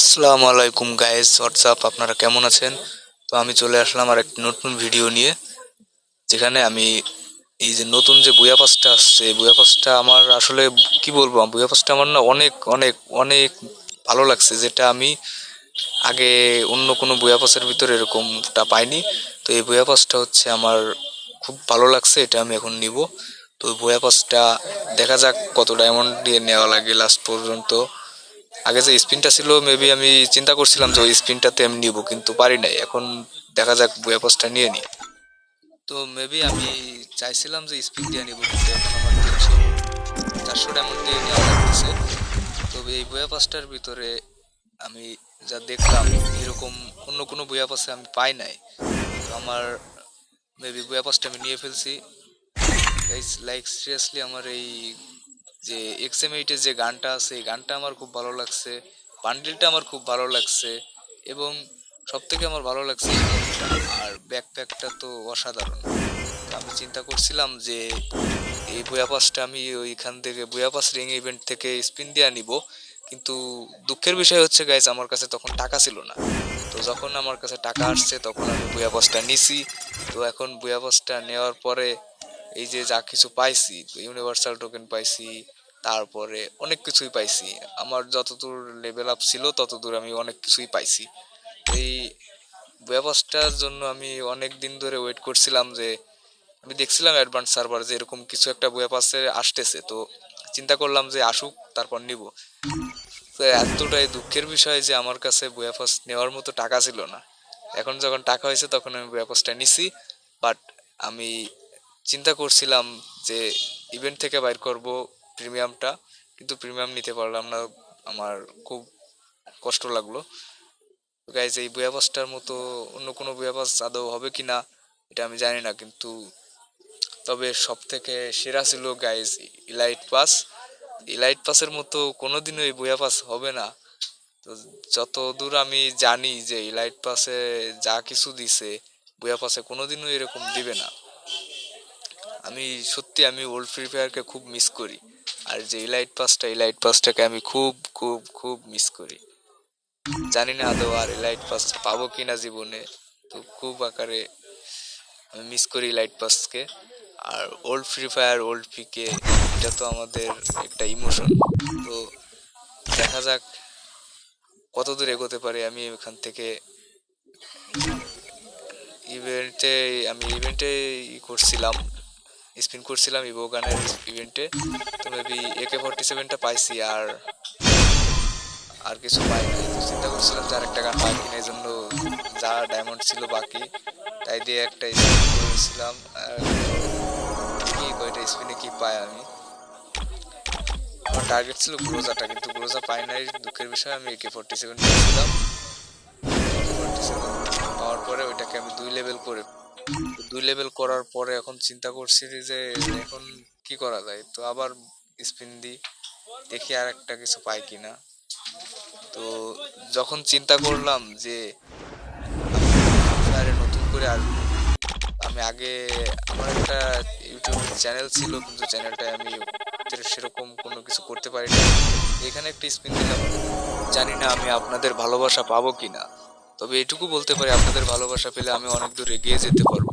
আসসালামু আলাইকুম guys, WhatsApp, আপনারা কেমন আছেন? তো আমি চলে আসলাম আর একটা নতুন ভিডিও নিয়ে, যেখানে আমি এই যে নতুন যে বুয়া পাসটা আসছে, এই বুয়া পাসটা আমার আসলে কি বলবো, বুয়া পাসটা আমার না অনেক অনেক অনেক ভালো লাগছে, যেটা আমি আগে অন্য কোনো বুয়া পাসের ভিতরে এরকমটা পাইনি। তো এই বুয়া পাসটা হচ্ছে আমার খুব ভালো লাগছে, এটা আমি এখন নিব। তো বুয়া পাসটা দেখা যাক কত ডায়মন্ড দিয়ে নেওয়া লাগে লাস্ট পর্যন্ত। আগে যে স্পিনটা ছিল, মেবি আমি চিন্তা করছিলাম যে ওই স্পিনটাতে আমি নিব, কিন্তু পারি নাই। এখন দেখা যাক বুয়া পাসটা নিয়ে নিই। তো মেবি আমি চাইছিলাম যে স্পিন দিয়ে নিব, কিন্তু এখন আমার 300 400 ডায়মন্ড দিয়ে নেওয়া লাগতেছে। তবে এই বুয়া পাসটার ভিতরে আমি যা দেখলাম, এরকম অন্য কোনো বুয়া পাসে আমি পাই নাই। তো আমার মেবি বুয়া পাসটা আমি নিয়ে ফেলছি। লাইক সিরিয়াসলি আমার এই যে XM8 এর যে গানটা আছে, এই গানটা আমার খুব ভালো লাগছে, বান্ডিলটা আমার খুব ভালো লাগছে, এবং সব থেকে আমার ভালো লাগছে ইমোটটা। আর ব্যাকপ্যাকটা তো অসাধারণ। তো আমি চিন্তা করছিলাম যে এই বুয়াপাসটা আমি ওইখান থেকে বুয়াপাস রিং ইভেন্ট থেকে স্পিন দিয়ে নিব, কিন্তু দুঃখের বিষয় হচ্ছে গাইজ, আমার কাছে তখন টাকা ছিল না। তো যখন আমার কাছে টাকা আসছে তখন আমি বুয়াপাসটা নিছি। তো এখন বুয়াপাসটা নেওয়ার পরে এই যে যা কিছু পাইছি, ইউনিভার্সাল টোকেন পাইছি, তারপরে অনেক কিছুই পাইছি। আমার যতদূর লেভেল আপ ছিল ততদূর আমি অনেক কিছুই পাইছি। এই ব্যবস্থার জন্য আমি অনেক দিন ধরে ওয়েট করছিলাম, যে আমি দেখছিলাম অ্যাডভান্স সার্ভার যে এরকম কিছু একটা বইয়া পাসে আসতেছে। তো চিন্তা করলাম যে আসুক, তারপর নিব। তো এতটাই দুঃখের বিষয় যে আমার কাছে বইয়া পাস নেওয়ার মতো টাকা ছিল না। এখন যখন টাকা হয়েছে তখন আমি বইয়া পাসটা নিছি। বাট আমি চিন্তা করছিলাম যে ইভেন্ট থেকে বাইর করব প্রিমিয়ামটা, কিন্তু প্রিমিয়াম নিতে পারলাম না। আমার খুব কষ্ট লাগলো। গাইজ, এই বুয়া পাসটার মতো অন্য কোনো বুয়া পাস আদৌ হবে কিনা এটা আমি জানি না, কিন্তু তবে সব থেকে সেরা ছিল গাইজ ইলাইট পাস। ইলাইট পাসের মতো কোনোদিনও এই বুয়া পাস হবে না। তো যত দূর আমি জানি যে ইলাইট পাসে যা কিছু দিছে, বুয়া পাসে কোনোদিনও এরকম দিবে না। আমি সত্যি আমি ওল্ড ফ্রি ফায়ারকে খুব মিস করি। আর যে ইলাইট পাসটাকে আমি খুব খুব খুব মিস করি। জানি না আদৌ আর ইলাইট পাস পাবো কিনা জীবনে। তো খুব আকারে আমি মিস করি ইলাইট পাসকে। আর ওল্ড ফ্রি ফায়ার, ওল্ড পিকে, এটা তো আমাদের একটা ইমোশন। তো দেখা যাক কত দূর এগোতে পারি আমি এখান থেকে। ইভেন্টে ইভেন্টে করছিলাম, স্পিন করছিলাম ইভো গানের ইভেন্টে। তো মেবি AK-47টা পাইছি, আর আর কিছু পাই নাই। তো চিন্তা করছিলাম যে আরেকটা গান পাই কিনা, এই জন্য যা ডায়মন্ড ছিল বাকি তাই দিয়ে একটা স্পিন করেছিলাম। আর কি কয়টা স্পিনে কি পাই আমি, আমার টার্গেট ছিল গ্রোজাটা, কিন্তু গ্রোজা পাই নাই। দুঃখের বিষয় আমি AK-47 পেয়েছিলাম। AK-47 পাওয়ার পরে ওইটাকে আমি 2 লেভেল করে, 2 লেভেল করার পরে এখন চিন্তা করছি যে এখন কি করা যায়। তো আবার স্পিন দিই, দেখি আর একটা কিছু পাই কিনা। তো যখন চিন্তা করলাম যে আমি নতুন করে আসবো, আমি আগে আমার একটা ইউটিউব চ্যানেল ছিল, কিন্তু চ্যানেলটায় আমি সেরকম কোনো কিছু করতে পারি না। এখানে একটা স্পিন দিলাম, জানি না আমি আপনাদের ভালোবাসা পাবো কিনা। তবে এটুকু বলতে পারি, আপনাদের ভালোবাসা পেলে আমি অনেক দূর এগিয়ে যেতে পারবো।